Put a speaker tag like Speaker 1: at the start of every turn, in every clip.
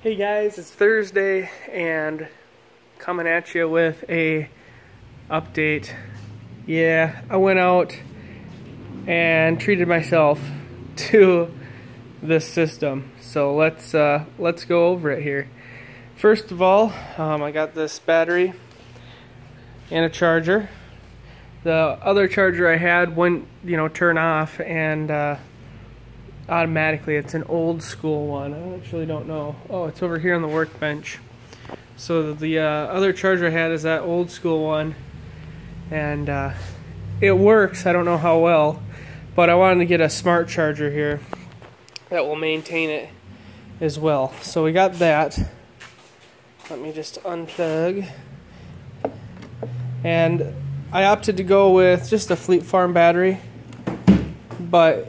Speaker 1: Hey guys, it's Thursday and coming at you with a update. Yeah, I went out and treated myself to this system. So let's go over it here. First of all, I got this battery and a charger. The other charger I had wouldn't, turn off and automatically. It's an old school one. I actually don't know. Oh, it's over here on the workbench. So the other charger I had is that old school one, and it works. I don't know how well, but I wanted to get a smart charger here that will maintain it as well. So we got that. Let me just unplug. And I opted to go with just a Fleet Farm battery, but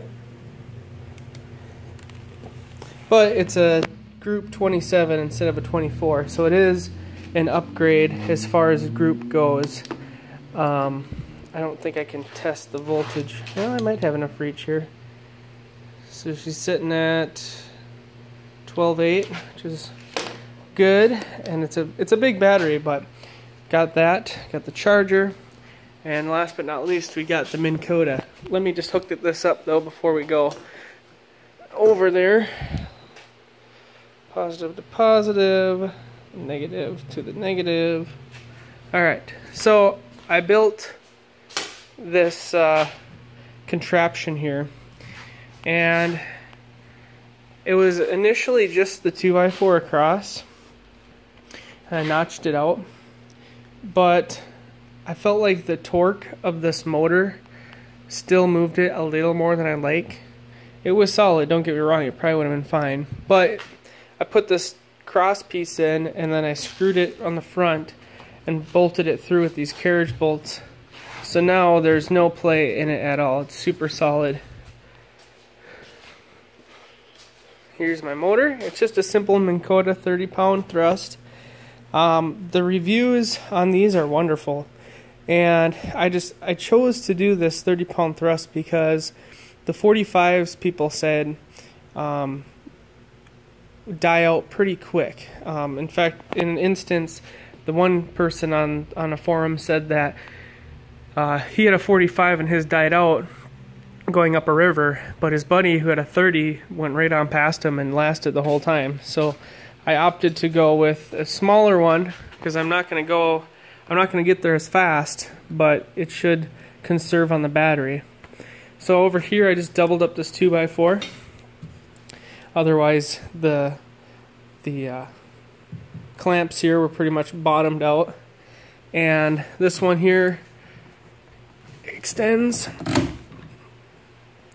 Speaker 1: it's a group 27 instead of a 24, so it is an upgrade as far as group goes. I don't think I can test the voltage. Well, I might have enough reach here. So she's sitting at 12.8, which is good, and it's a big battery, but got that, got the charger, and last but not least, we got the Minn Kota. Let me just hook this up though before we go over there. Positive to positive, negative to the negative. Alright, so I built this contraption here, and it was initially just the 2x4 across. I notched it out, but I felt like the torque of this motor still moved it a little more than I like. It was solid, don't get me wrong, it probably would have been fine, but I put this cross piece in and then I screwed it on the front and bolted it through with these carriage bolts. So now there's no play in it at all. It's super solid. Here's my motor. It's just a simple Minn Kota 30-pound thrust. The reviews on these are wonderful. And I chose to do this 30-pound thrust because the 45s people said die out pretty quick. In fact, in an instance, the one person on a forum said that he had a 45 and his died out going up a river, but his buddy who had a 30 went right on past him and lasted the whole time. So I opted to go with a smaller one because I'm not going to get there as fast, but it should conserve on the battery. So over here I just doubled up this 2x4. Otherwise, the clamps here were pretty much bottomed out, and this one here extends.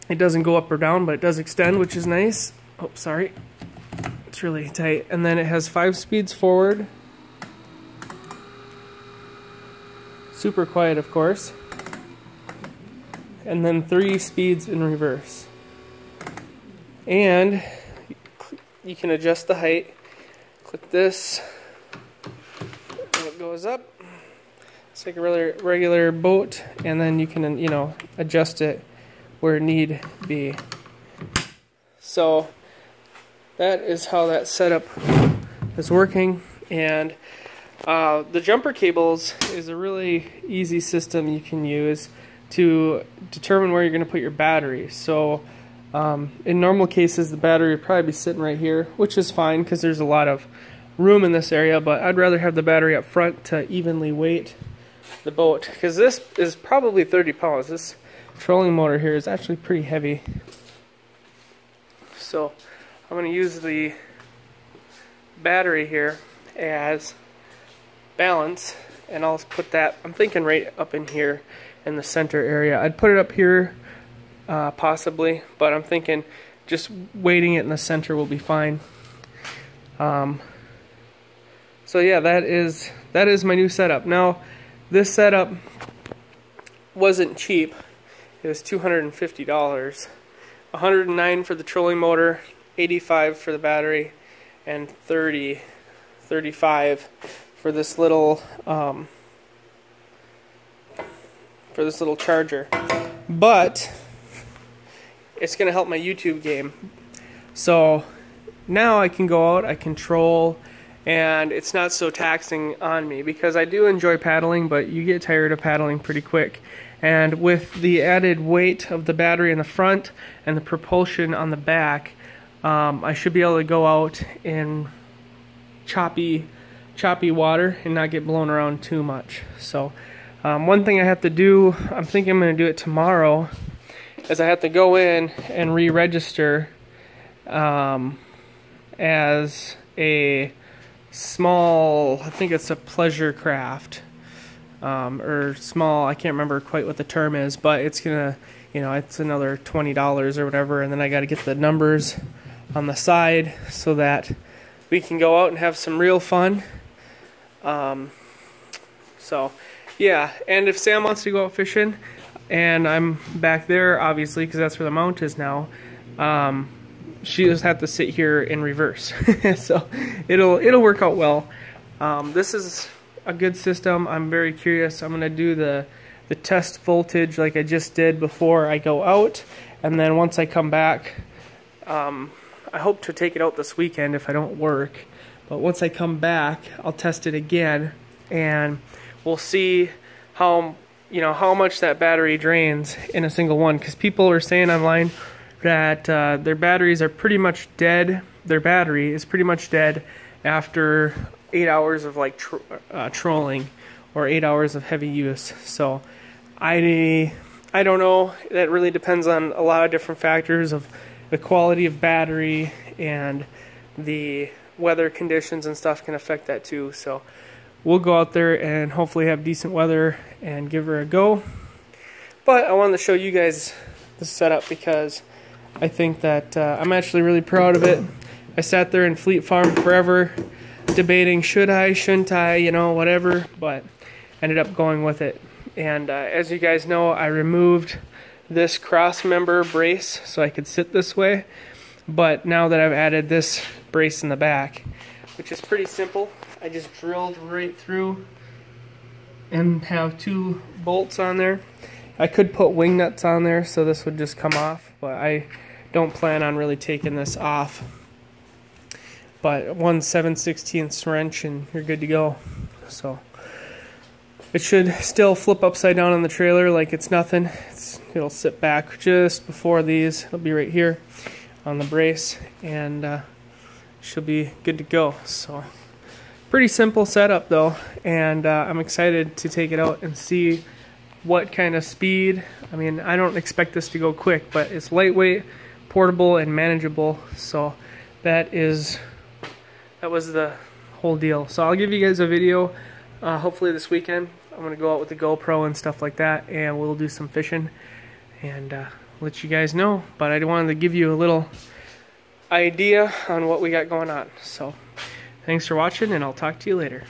Speaker 1: It doesn't go up or down, but it does extend, which is nice. Oh, sorry, it's really tight. And then it has 5 speeds forward. Super quiet, of course. And then 3 speeds in reverse. And you can adjust the height. Click this, and it goes up. It's like a regular boat, and then you can, adjust it where need be. So that is how that setup is working. And the jumper cables is a really easy system you can use to determine where you're going to put your battery. So in normal cases, the battery would probably be sitting right here, which is fine because there's a lot of room in this area, but I'd rather have the battery up front to evenly weight the boat, because this is probably 30 pounds. This trolling motor here is actually pretty heavy. So I'm going to use the battery here as balance, and I'll put that, I'm thinking right up in here in the center area. I'd put it up here possibly, but I'm thinking just weighting it in the center will be fine. So yeah, that is my new setup. Now, this setup wasn't cheap. It was $250. $109 for the trolling motor, $85 for the battery, and $35 for this little charger. But it's going to help my YouTube game. So now I can go out, I can troll, and it's not so taxing on me, because I do enjoy paddling, but you get tired of paddling pretty quick. And with the added weight of the battery in the front and the propulsion on the back, I should be able to go out in choppy water and not get blown around too much. So one thing I have to do, I'm thinking I'm going to do it tomorrow, is I have to go in and re-register as a small, I think it's a pleasure craft, or small, I can't remember quite what the term is, but it's gonna, it's another $20 or whatever, and then I got to get the numbers on the side so that we can go out and have some real fun. So yeah, and if Sam wants to go out fishing and I'm back there, obviously, because that's where the mount is now, she just have to sit here in reverse. So it'll work out well. This is a good system. I'm very curious. I'm going to do the test voltage like I just did before I go out, and then once I come back, I hope to take it out this weekend if I don't work, but once I come back I'll test it again, and we'll see how much that battery drains in a single one, because people are saying online that their batteries are pretty much dead. Their battery is pretty much dead after 8 hours of like trolling, or 8 hours of heavy use. So I don't know. That really depends on a lot of different factors of the quality of battery, and the weather conditions and stuff can affect that too. So we'll go out there and hopefully have decent weather and give her a go. But I wanted to show you guys the setup because I think that I'm actually really proud of it. I sat there in Fleet Farm forever debating should I, shouldn't I, whatever, but ended up going with it. And as you guys know, I removed this cross member brace so I could sit this way, but now that I've added this brace in the back, which is pretty simple, I just drilled right through and have 2 bolts on there. I could put wing nuts on there so this would just come off, but I don't plan on really taking this off. But 1 7/16 wrench and you're good to go. So it should still flip upside down on the trailer like it's nothing. It'll sit back just before these. It'll be right here on the brace, and she'll be good to go. So pretty simple setup though, and I'm excited to take it out and see what kind of speed. I mean, I don't expect this to go quick, but it's lightweight, portable, and manageable. So that was the whole deal. So I'll give you guys a video hopefully this weekend. I'm going to go out with the GoPro and stuff like that, and we'll do some fishing and let you guys know. But I wanted to give you a little idea on what we got going on. So thanks for watching, and I'll talk to you later.